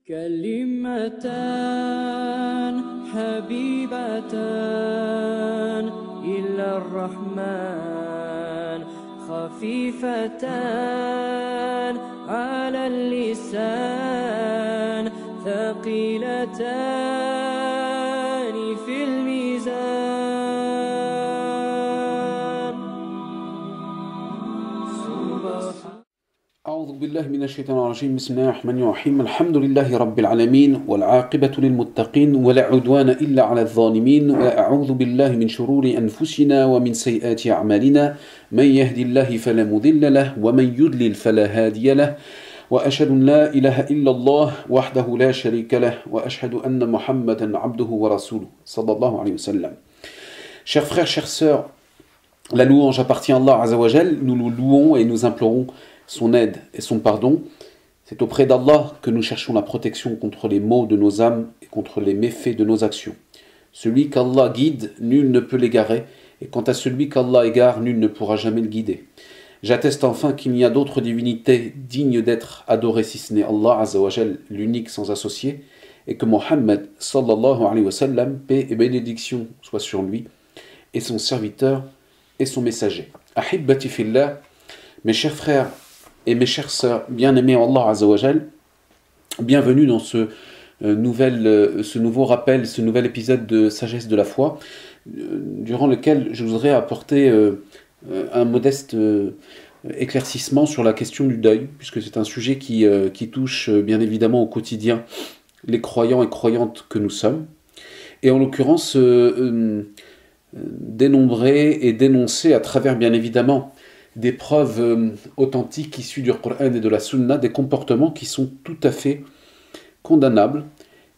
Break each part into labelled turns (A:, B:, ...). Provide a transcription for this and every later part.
A: كلمتان حبيبتان إلى الرحمن خفيفتان على اللسان ثقيلتان في الميزان.
B: أعوذ بالله من الشيطان الرجيم. بسم الله الرحمن الرحيم. الحمد لله رب العالمين والعاقبة للمتقين ولا عدوان إلا على الظالمين وأعوذ بالله من شرور أنفسنا ومن سيئات أعمالنا من يهدي الله فلا مضل له ومن يضلل فلا هادي له وأشهد أن لا إله إلا الله وحده لا شريك له وأشهد أن محمدا عبده ورسوله صلى الله عليه وسلم. Chers frères, chères sœurs, la louange appartient à Allah Azza wa Jal. Nous le louons et nous implorons son aide et son pardon. C'est auprès d'Allah que nous cherchons la protection contre les maux de nos âmes et contre les méfaits de nos actions. Celui qu'Allah guide, nul ne peut l'égarer, et quant à celui qu'Allah égare, nul ne pourra jamais le guider. J'atteste enfin qu'il n'y a d'autre divinité digne d'être adorée si ce n'est Allah Azza wa Jal, l'unique sans associé, et que Mohammed sallallahu alayhi wa sallam, paix et bénédiction soient sur lui, et son serviteur et son messager. Ahibbati fillah, mes chers frères et mes chères sœurs, bien-aimés Allah Azza wa Jal, bienvenue dans ce nouveau rappel, ce nouvel épisode de Sagesse de la foi, durant lequel je voudrais apporter un modeste éclaircissement sur la question du deuil, puisque c'est un sujet qui touche bien évidemment au quotidien les croyants et croyantes que nous sommes, et en l'occurrence dénombrer et dénoncer à travers bien évidemment des preuves authentiques issues du Coran et de la Sunna, des comportements qui sont tout à fait condamnables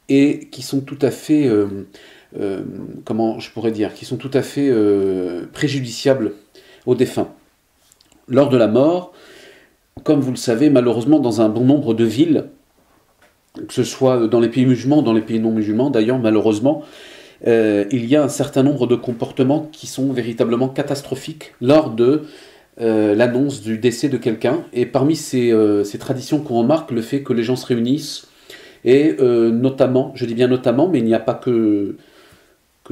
B: et qui sont tout à fait, qui sont tout à fait préjudiciables aux défunts. Lors de la mort, comme vous le savez, malheureusement dans un bon nombre de villes, que ce soit dans les pays musulmans, dans les pays non musulmans d'ailleurs, malheureusement, il y a un certain nombre de comportements qui sont véritablement catastrophiques lors de l'annonce du décès de quelqu'un. Et parmi ces traditions qu'on remarque, le fait que les gens se réunissent, et notamment, je dis bien notamment, mais il n'y a pas que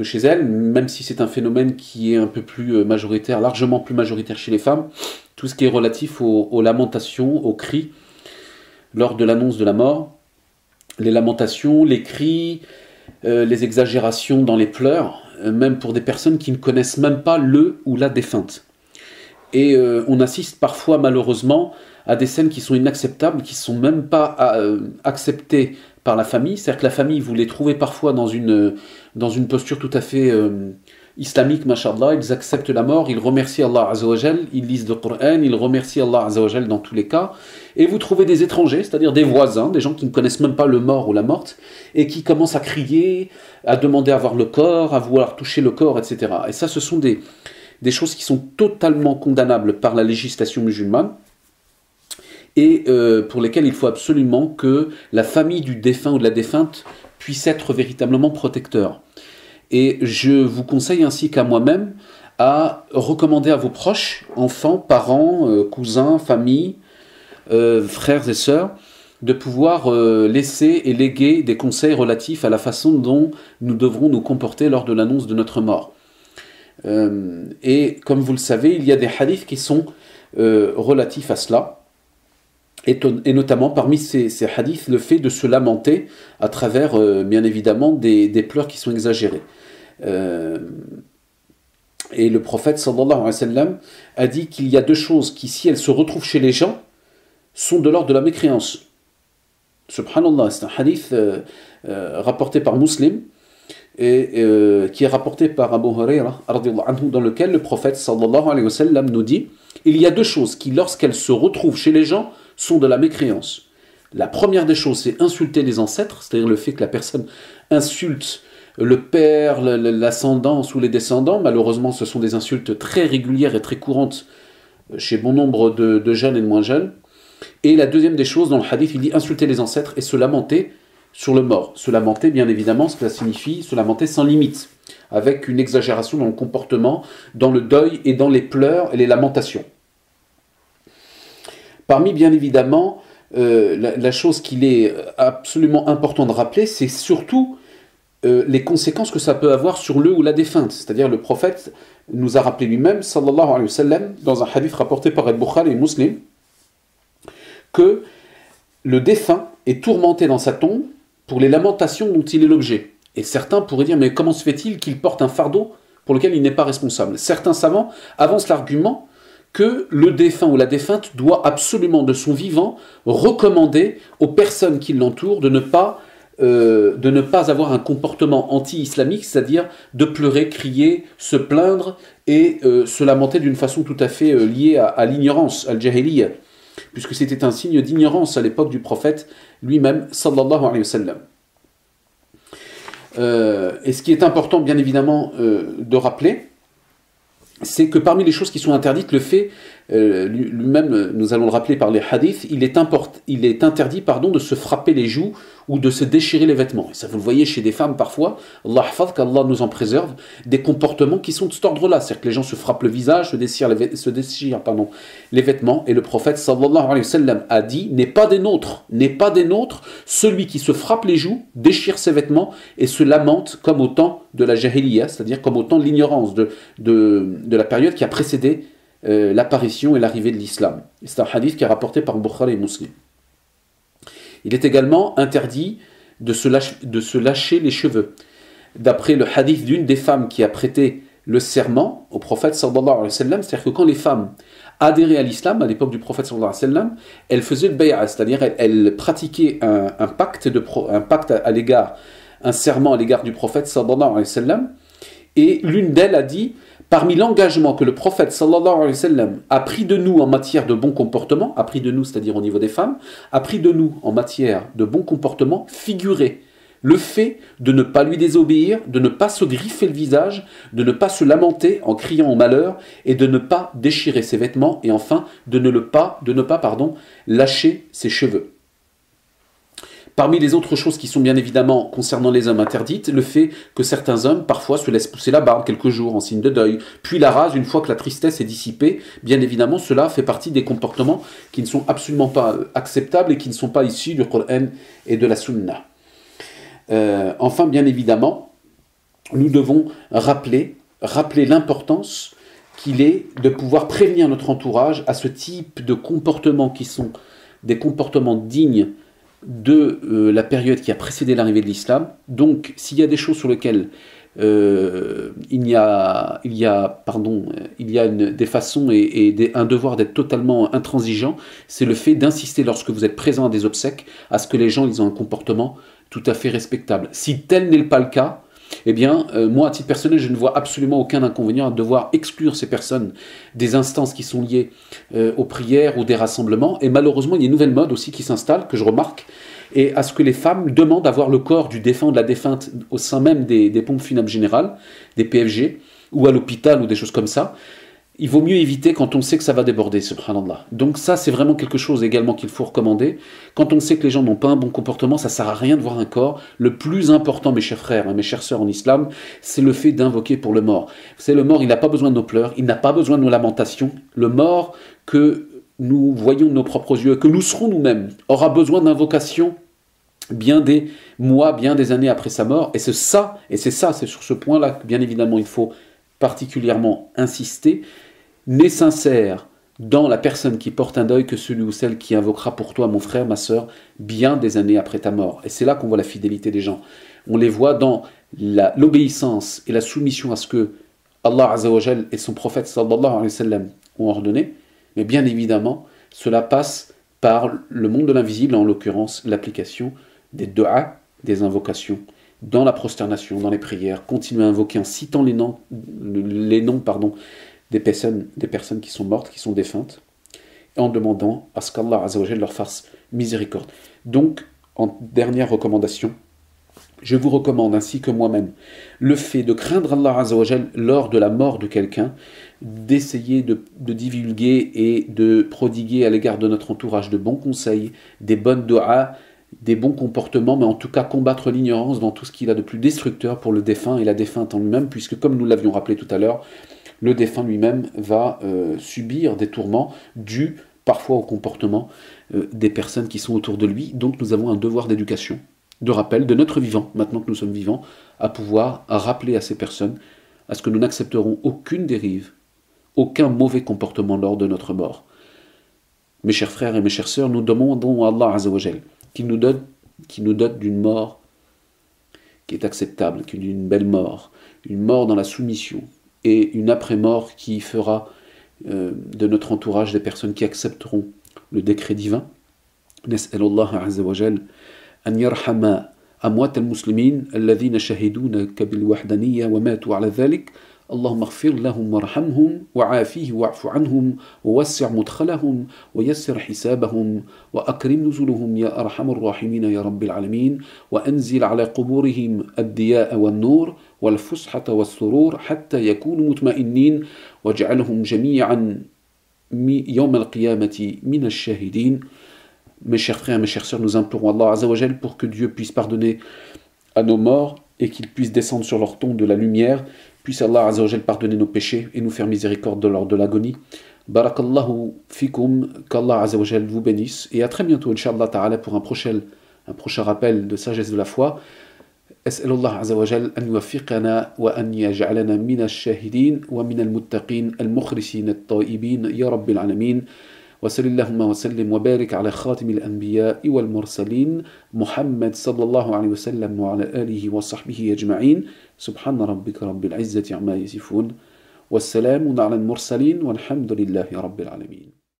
B: chez elles, même si c'est un phénomène qui est un peu plus majoritaire, largement plus majoritaire chez les femmes, tout ce qui est relatif aux lamentations, aux cris, lors de l'annonce de la mort, les lamentations, les cris, les exagérations dans les pleurs, même pour des personnes qui ne connaissent même pas le ou la défunte. Et on assiste parfois malheureusement à des scènes qui sont inacceptables, qui ne sont même pas acceptées par la famille. C'est-à-dire que la famille, vous les trouvez parfois dans une posture tout à fait islamique, mashallah. Ils acceptent la mort, ils remercient Allah Azza wa Jal, ils lisent le Coran, ils remercient Allah Azza wa Jal dans tous les cas. Et vous trouvez des étrangers, c'est-à-dire des voisins, des gens qui ne connaissent même pas le mort ou la morte, et qui commencent à crier, à demander à voir le corps, à vouloir toucher le corps, etc. Et ça, ce sont des choses qui sont totalement condamnables par la législation musulmane et pour lesquelles il faut absolument que la famille du défunt ou de la défunte puisse être véritablement protecteur. Et je vous conseille ainsi qu'à moi-même à recommander à vos proches, enfants, parents, cousins, familles, frères et sœurs, de pouvoir laisser et léguer des conseils relatifs à la façon dont nous devrons nous comporter lors de l'annonce de notre mort. Et comme vous le savez, il y a des hadiths qui sont relatifs à cela, et notamment parmi ces hadiths, le fait de se lamenter à travers, bien évidemment, des pleurs qui sont exagérés. Et le prophète sallallahu alayhi wa sallam a dit qu'il y a deux choses qui, si elles se retrouvent chez les gens, sont de l'ordre de la mécréance. Subhanallah, c'est un hadith rapporté par Muslim, et qui est rapporté par Abu Huraira dans lequel le prophète sallallahu alayhi wa sallam nous dit: il y a deux choses qui, lorsqu'elles se retrouvent chez les gens, sont de la mécréance. La première des choses, c'est insulter les ancêtres, c'est-à-dire le fait que la personne insulte le père, l'ascendance ou les descendants. Malheureusement, ce sont des insultes très régulières et très courantes chez bon nombre de jeunes et de moins jeunes. Et la deuxième des choses, dans le hadith, il dit insulter les ancêtres et se lamenter sur le mort. Se lamenter, bien évidemment, ce que ça signifie, se lamenter sans limite, avec une exagération dans le comportement, dans le deuil et dans les pleurs et les lamentations. Parmi, bien évidemment, la chose qu'il est absolument important de rappeler, c'est surtout les conséquences que ça peut avoir sur le ou la défunte. C'est-à-dire le prophète nous a rappelé lui-même, sallallahu alayhi wa sallam, dans un hadith rapporté par Al-Bukhari et Muslim, que le défunt est tourmenté dans sa tombe pour les lamentations dont il est l'objet. Et certains pourraient dire, mais comment se fait-il qu'il porte un fardeau pour lequel il n'est pas responsable? Certains savants avancent l'argument que le défunt ou la défunte doit absolument de son vivant recommander aux personnes qui l'entourent de ne pas avoir un comportement anti-islamique, c'est-à-dire de pleurer, crier, se plaindre et se lamenter d'une façon tout à fait liée à l'ignorance, al-jahiliya, puisque c'était un signe d'ignorance à l'époque du prophète lui-même, sallallahu alayhi wa sallam. Et ce qui est important, bien évidemment, de rappeler, c'est que parmi les choses qui sont interdites, le fait, lui-même, nous allons le rappeler par les hadiths, il est interdit de se frapper les joues ou de se déchirer les vêtements. Et ça, vous le voyez chez des femmes parfois, Allah hafaz, qu'Allah nous en préserve, des comportements qui sont de cet ordre-là. C'est-à-dire que les gens se frappent le visage, se déchirent les vêtements. Et le prophète, sallallahu alayhi wa sallam, a dit, n'est pas des nôtres, celui qui se frappe les joues, déchire ses vêtements et se lamente comme au temps de la jahiliya, c'est-à-dire comme au temps de l'ignorance, de la période qui a précédé l'apparition et l'arrivée de l'islam. C'est un hadith qui est rapporté par Bukhari et Muslim. Il est également interdit de se lâcher les cheveux. D'après le hadith d'une des femmes qui a prêté le serment au prophète sallallahu alayhi wa sallam, c'est-à-dire que quand les femmes adhéraient à l'islam, à l'époque du prophète sallallahu alayhi wa sallam, elles faisaient le bay'a, c'est-à-dire elles pratiquaient un pacte à l'égard, un serment à l'égard du prophète sallallahu alayhi wa sallam, et l'une d'elles a dit: parmi l'engagement que le prophète sallallahu alayhi wa sallam a pris de nous en matière de bon comportement, a pris de nous, c'est-à-dire au niveau des femmes, a pris de nous en matière de bon comportement, figurait le fait de ne pas lui désobéir, de ne pas se griffer le visage, de ne pas se lamenter en criant au malheur et de ne pas déchirer ses vêtements et enfin de ne pas lâcher ses cheveux. Parmi les autres choses qui sont bien évidemment concernant les hommes interdites, le fait que certains hommes parfois se laissent pousser la barbe quelques jours en signe de deuil, puis la rasent une fois que la tristesse est dissipée. Bien évidemment, cela fait partie des comportements qui ne sont absolument pas acceptables et qui ne sont pas issus du Coran et de la Sunna. Enfin, bien évidemment, nous devons rappeler l'importance qu'il est de pouvoir prévenir notre entourage à ce type de comportements qui sont des comportements dignes de la période qui a précédé l'arrivée de l'islam. Donc, s'il y a des choses sur lesquelles il y a des façons et un devoir d'être totalement intransigeant, c'est le fait d'insister lorsque vous êtes présent à des obsèques à ce que les gens ils ont un comportement tout à fait respectable. Si tel n'est pas le cas, eh bien, moi, à titre personnel, je ne vois absolument aucun inconvénient à devoir exclure ces personnes des instances qui sont liées aux prières ou des rassemblements. Et malheureusement, il y a une nouvelle mode aussi qui s'installe, que je remarque, et à ce que les femmes demandent d'avoir le corps du défunt ou de la défunte au sein même des pompes funèbres générales, des PFG, ou à l'hôpital, ou des choses comme ça. Il vaut mieux éviter quand on sait que ça va déborder, subhanallah. Donc ça, c'est vraiment quelque chose également qu'il faut recommander. Quand on sait que les gens n'ont pas un bon comportement, ça ne sert à rien de voir un corps. Le plus important, mes chers frères, mes chères sœurs en islam, c'est le fait d'invoquer pour le mort. C'est le mort, il n'a pas besoin de nos pleurs, il n'a pas besoin de nos lamentations. Le mort que nous voyons de nos propres yeux, que nous serons nous-mêmes, aura besoin d'invocation bien des mois, bien des années après sa mort. Et c'est sur ce point-là que, bien évidemment, il faut particulièrement insister. N'est sincère dans la personne qui porte un deuil que celui ou celle qui invoquera pour toi, mon frère, ma sœur, bien des années après ta mort. Et c'est là qu'on voit la fidélité des gens. On les voit dans l'obéissance et la soumission à ce que Allah Azza wa Jal et son prophète sallallahu alayhi wa sallam ont ordonné. Mais bien évidemment, cela passe par le monde de l'invisible, en l'occurrence l'application des du'a, des invocations, dans la prosternation, dans les prières. Continuer à invoquer en citant les noms des personnes qui sont mortes, qui sont défuntes, en demandant à ce qu'Allah Azza wa Jal leur fasse miséricorde. Donc, en dernière recommandation, je vous recommande, ainsi que moi-même, le fait de craindre Allah Azza wa Jal lors de la mort de quelqu'un, d'essayer de divulguer et de prodiguer à l'égard de notre entourage de bons conseils, des bonnes du'a, des bons comportements, mais en tout cas combattre l'ignorance dans tout ce qu'il a de plus destructeur pour le défunt et la défunte en lui-même, puisque comme nous l'avions rappelé tout à l'heure, le défunt lui-même va subir des tourments dus parfois au comportement des personnes qui sont autour de lui. Donc nous avons un devoir d'éducation, de rappel de notre vivant, maintenant que nous sommes vivants, à pouvoir rappeler à ces personnes à ce que nous n'accepterons aucune dérive, aucun mauvais comportement lors de notre mort. Mes chers frères et mes chères sœurs, nous demandons à Allah Azzawajal qu'il nous dote d'une mort qui est acceptable, d'une belle mort, une mort dans la soumission, et une après-mort qui fera de notre entourage des personnes qui accepteront le décret divin. Nas'alullah Azzawajal an yarhama amwat al-muslimin alladhina shahidunaka bil wahdaniyya wa matu ala dhalik. اللهم اغفر لهم وارحمهم وعافيه واعف عنهم ووسع مدخلهم ويسر حسابهم وأكرم نزلهم يا أرحم الراحمين يا رب العالمين وأنزل على قبورهم الضياء والنور والفسحة والسرور حتى يكونوا مطمئنين واجعلهم جميعا يوم القيامة من الشاهدين. Mes chers frères, mes chères sœurs, nous implorons Allah Azzawajal pour que Dieu puisse pardonner à nos morts et qu'il puisse descendre sur leur tombe de la lumière. Puisse Allah Azzawajal pardonner nos péchés et nous faire miséricorde lors de l'agonie. Barakallahu fikum, qu'Allah Azzawajal vous bénisse. Et à très bientôt, Inch'Allah Ta'ala, pour un prochain rappel de sagesse de la foi. أسأل الله عز وجل أن يوفقنا وأن يجعلنا من الشاهدين ومن المتقين المخلصين الطائبين يا رب العالمين. وصل اللهم وسلم وبارك على خاتم الأنبياء والمرسلين محمد صلى الله عليه وسلم وعلى آله وصحبه أجمعين. سبحان ربك رب العزة عما يصفون والسلام على المرسلين والحمد لله رب العالمين.